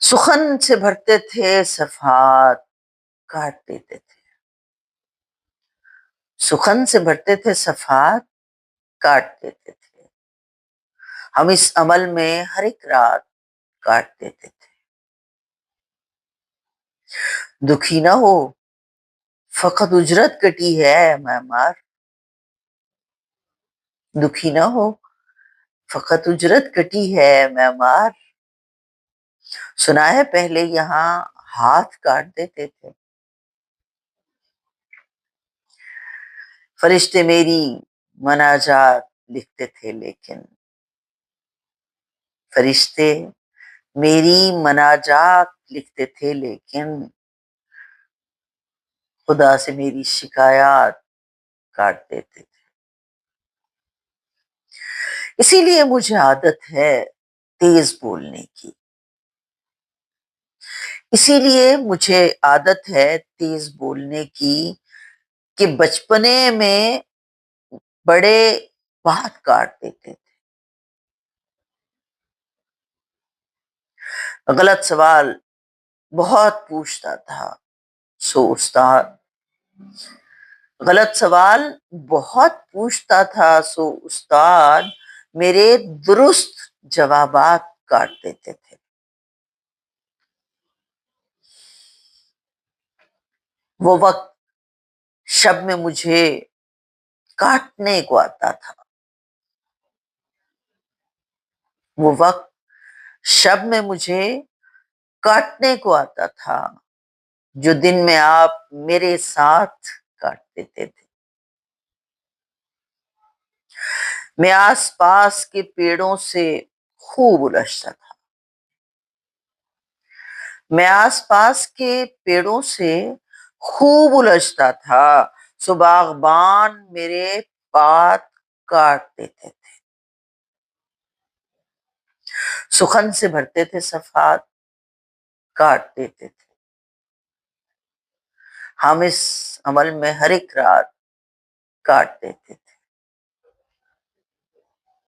سخن سے بھرتے تھے صفحات کاٹ دیتے تھے، سخن سے بھرتے تھے صفحات کاٹ دیتے تھے، ہم اس عمل میں ہر ایک رات کاٹ دیتے تھے۔ دکھی نہ ہو فقط اجرت کٹی ہے معمار، دکھی نہ ہو فقط اجرت کٹی ہے معمار، سنا ہے پہلے یہاں ہاتھ کاٹ دیتے تھے، فرشتے میری مناجات لکھتے تھے لیکن، فرشتے میری مناجات لکھتے تھے لیکن، خدا سے میری شکایات کاٹ دیتے تھے۔ اسی لیے مجھے عادت ہے تیز بولنے کی، اسی لیے مجھے عادت ہے تیز بولنے کی، کہ بچپنے میں بڑے بات کاٹ دیتے تھے، غلط سوال بہت پوچھتا تھا سو استاد، غلط سوال بہت پوچھتا تھا سو استاد، میرے درست جوابات کاٹ دیتے تھے۔ وہ وقت شب میں مجھے کاٹنے کو آتا تھا، وہ وقت شب میں مجھے کاٹنے کو آتا تھا، جو دن میں آپ میرے ساتھ کاٹ دیتے تھے۔ میں آس پاس کے پیڑوں سے خوب الجھتا تھا، میں آس پاس کے پیڑوں سے خوب الجھتا تھا، سو باغبان میرے پات کاٹ دیتے تھے، سخن سے بھرتے تھے صفحات کاٹ دیتے تھے، ہم اس عمل میں ہر ایک رات کاٹ دیتے تھے۔